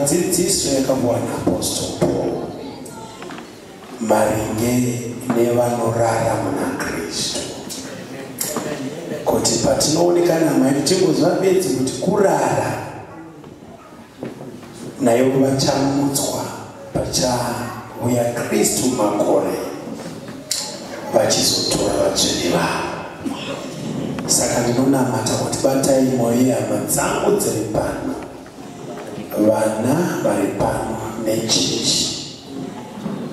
madzidziso yakabwana Apostle Paul maringe nevanorara muna Kristu kuti patinoonekana mai tingozva bedzi kuti kurara nayo vachamutswa pachauya Kristu makore vachizotora vatsvene vavo. Saka ndinonamata kuti batai mwoyo yehama dzangu dziri pano, vana vari pano nechechi,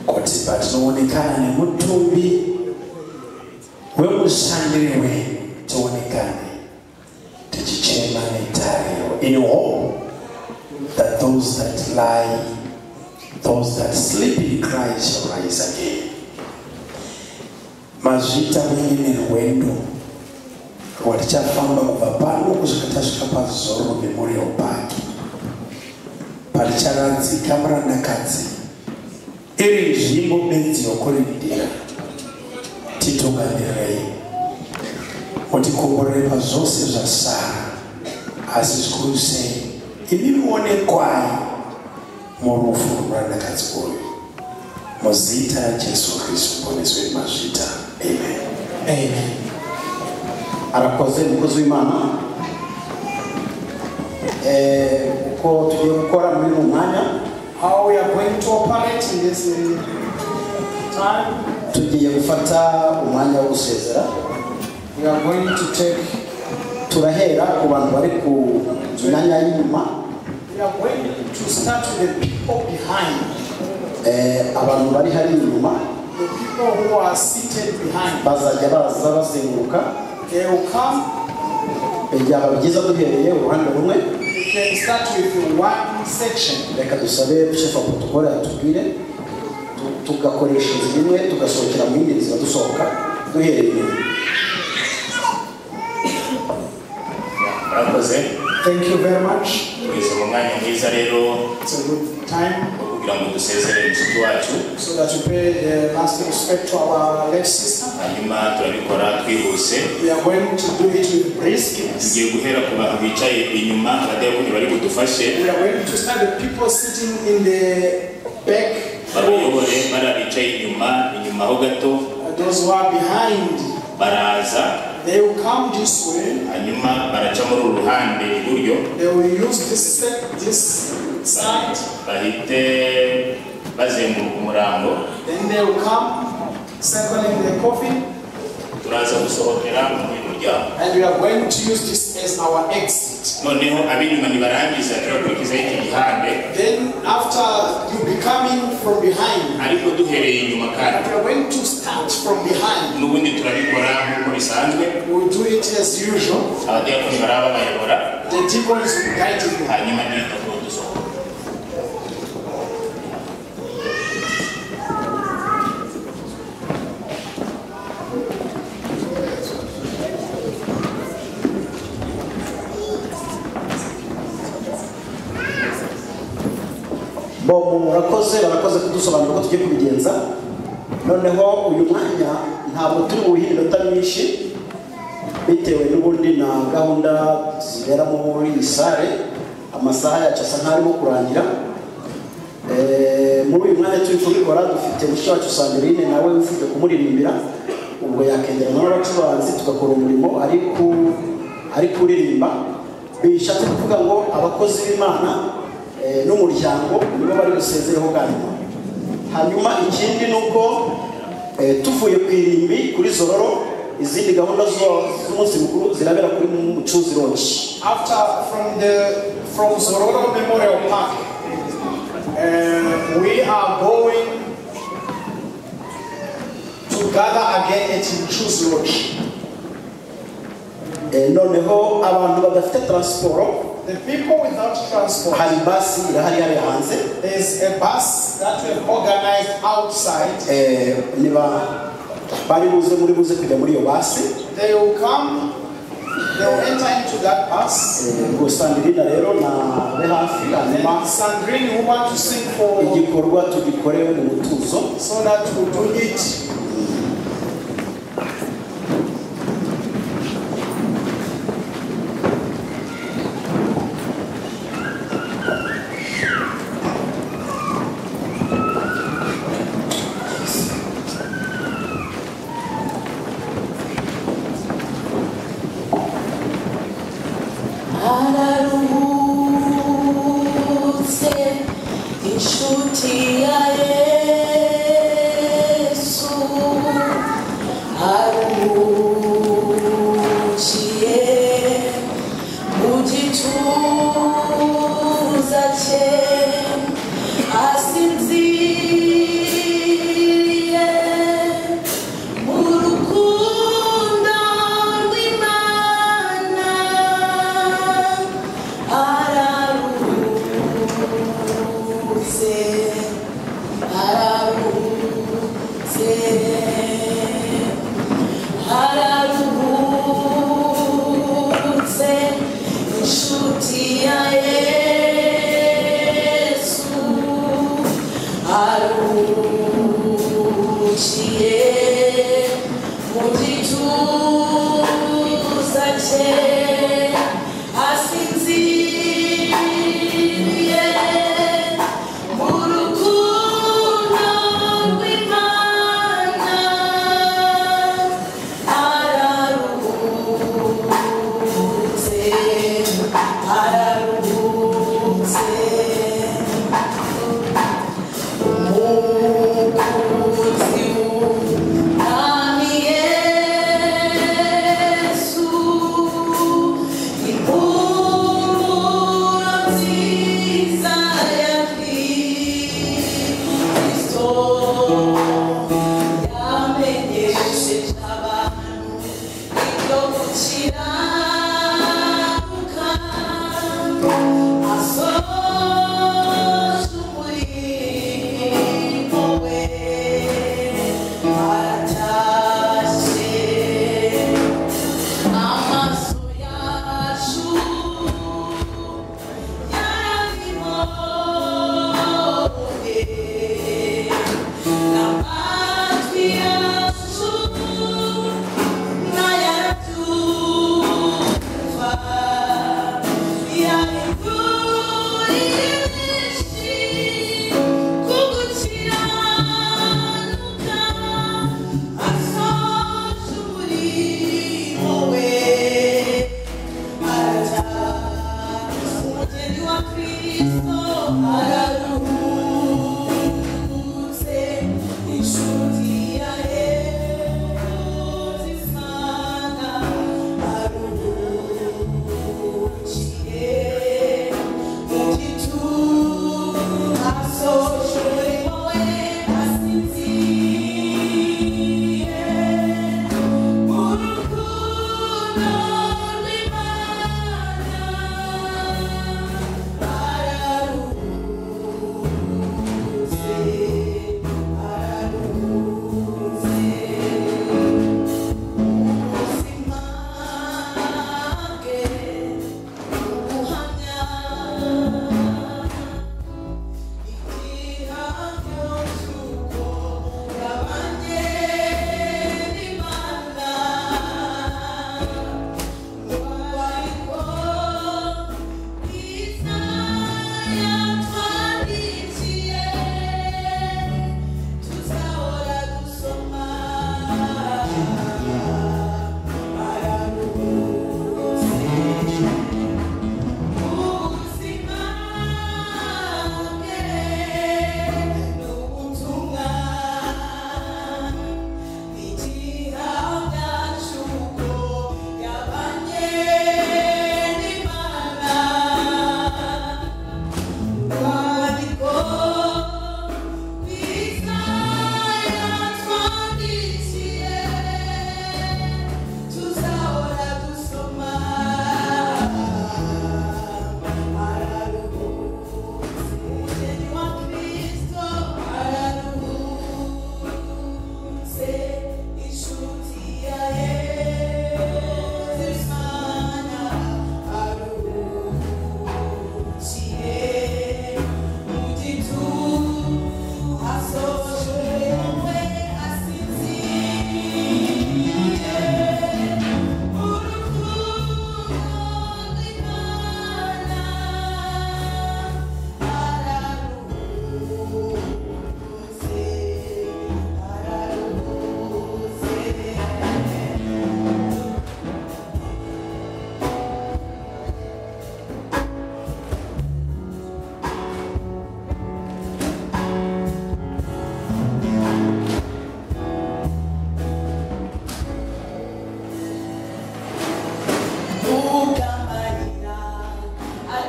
kuti patinoonekana nemutumbi wemushandiri wenyu tionekane tichichema netariro in hope that those that lie, those that sleep in Christ shall rise again. Mazvita mwenye rwendo rwatichafamba kubva pano kusvika tasvika paZoro Memorial Park, paricharanzika murandakadzi iri nzvimbo bedzi yokurindira. Titungamirei mutikomborere pazvose zvasara, asi zvikuru sei imi muonekwai murufu rwomurandakadzi uyu, muzita raJesu Kristu muponesi wedu. Mazvita. Amen. Amen. Arakoze mukozi w'Imana. Uko tugiye gukora muri uyu mwanya, how we are going to operate in this time, tugiye gufata umwanya wo gusezera. We are going to take, turahera ku bantu bari ku myanya y'inyuma. We are going to start with the people behind. Abantu bari hari inyuma, the people who are seated behind, bazajya baza bazenguruka. They will come. Byaba byiza duhereye uruhande rumwe. We can start with one section. Reka dusabe chef wa protocol atubwire tugakoresha zimwe tugasohokera mu yindi nzira dusohoka duhereye. Thank you very much. It's a good time so that we pay the last respect to our late sister. We are going to do it with brisk. We are going to start the people sitting in the back. Those who are behind, they will come this way. They will use this side. Then they will come circling the coffin. And we are going to use this as our exit. Then after you be coming from behind, we are going to start from behind. We'll do it as usual. The deacons will guide you. barakoze kudusobanura ko tugiye kubigenza. Noneho uyu mwanya ntabwo turi buhinduka myinshi bitewe n'ubundi na gahunda zibera muri iyi sare. Amasaha yacu asa nkarimo kurangira. Muri uyu mwanya turi kubikora dufite mushiki wacu Sandrine nawe ufite kumuririmbira, ubwo yakendera n'abacuranzi tugakora umurimo ari kuririmba. Bishatse kuvuga ngo abakozi b'Imana n'umuryango nibo bari gusezereho ganyuma. Hanyuma ikindi nuko tuvuye ku irimbi kuri Zororo, izindi gahunda z'umunsi mukuru zirabera kuri Mucuzi Lodge. After from Zororo Memorial Park, we are going to gather again at Mucuzi Lodge. Noneho abantu badafite transport, the people without transport, there's a bus that we have organized outside. They will come, they will enter into that bus. Sandrine who want to sing for, so that we do it.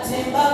Yeah.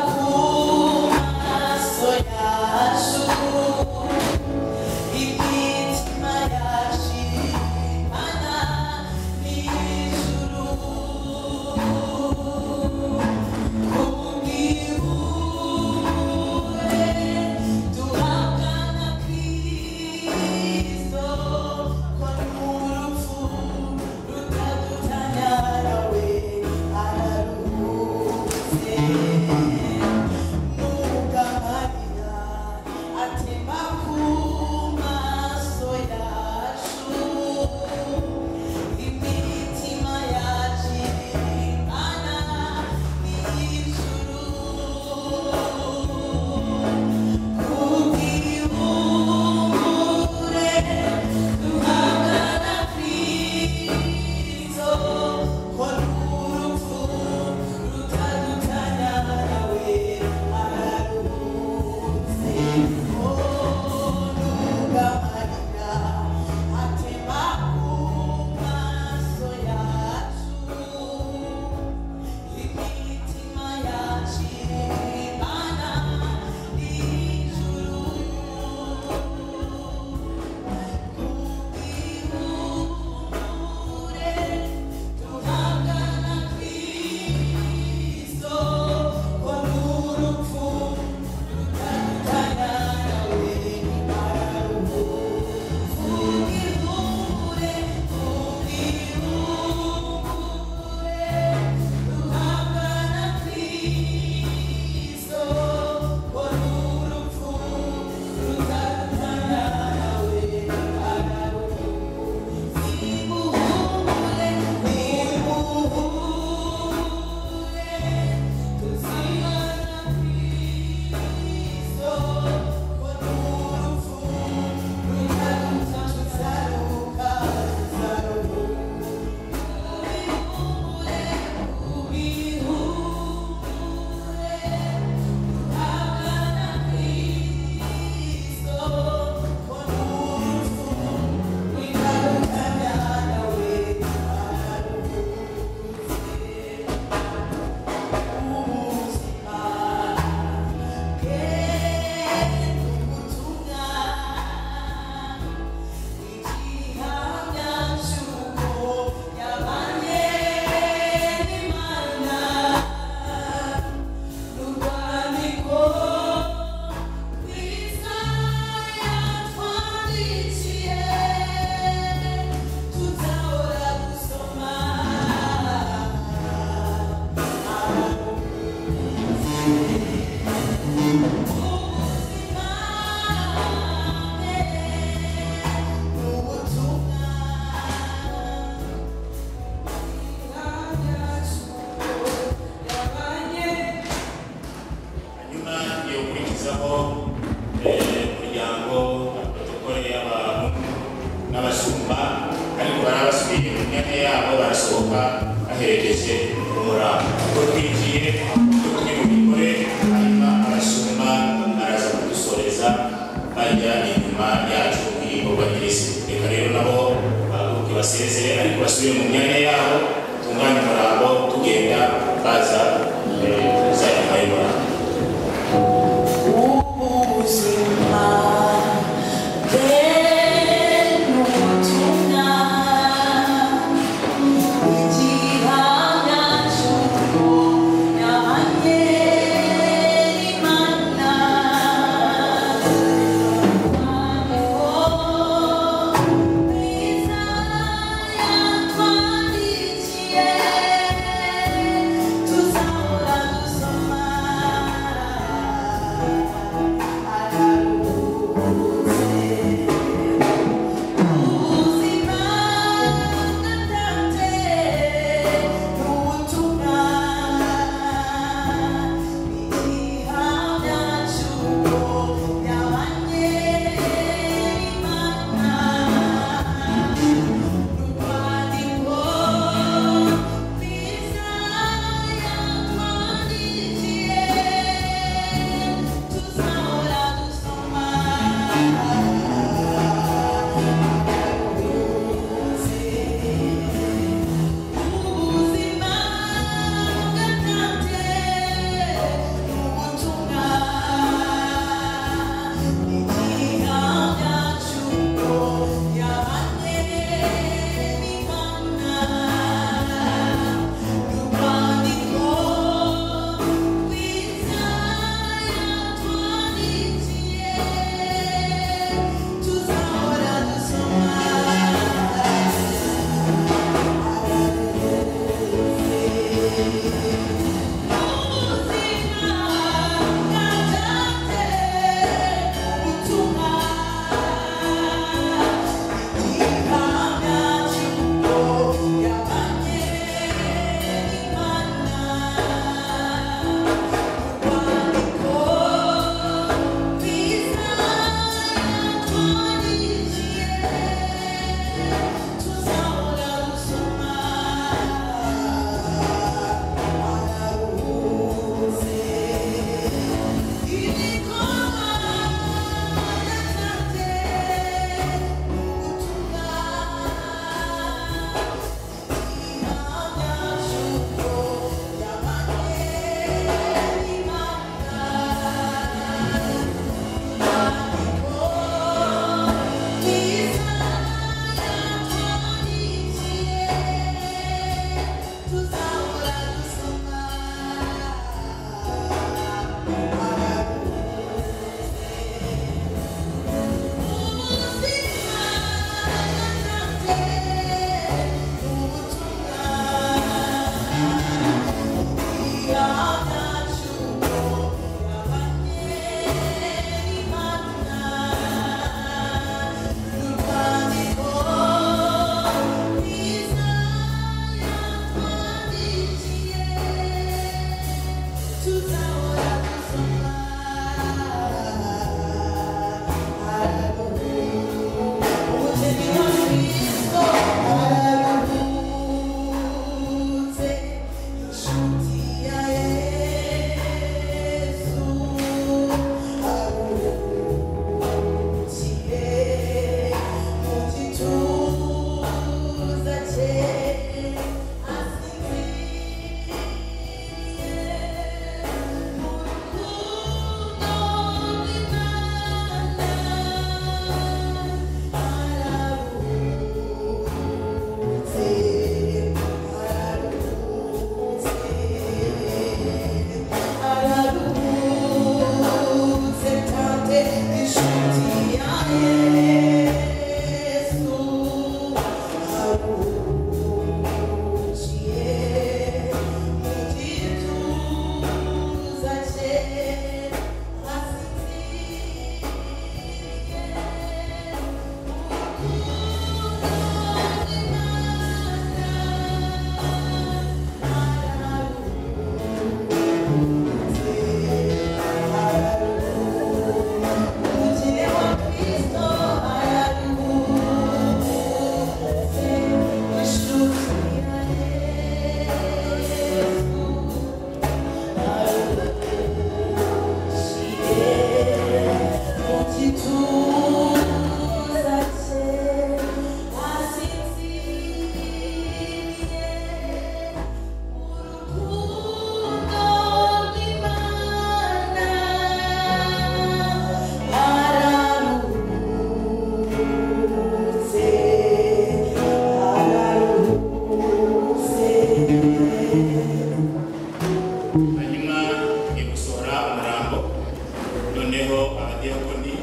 noneho abadiyakoni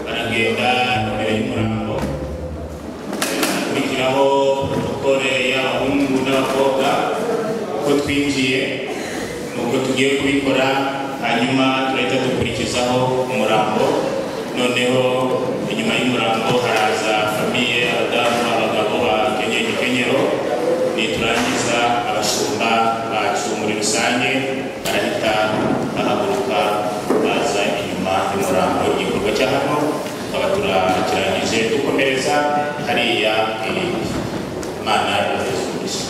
baragenda imbere y'umurambo kurikiraho protokole y'abahungu n'abakobwa uko twinjiye nuko tugiye kubikora hanyuma turahita dukurikizaho umurambo noneho inyuma y'umurambo haraza famiye abadamu abagabo bakenyeye igikenyero niturangiza abashumba bacu muri rusange barahita bahaguruka baza inyuma y'umurambo igikorwa cya hano tukaba turakirangije dukomereza hariya Imana yadusubiza.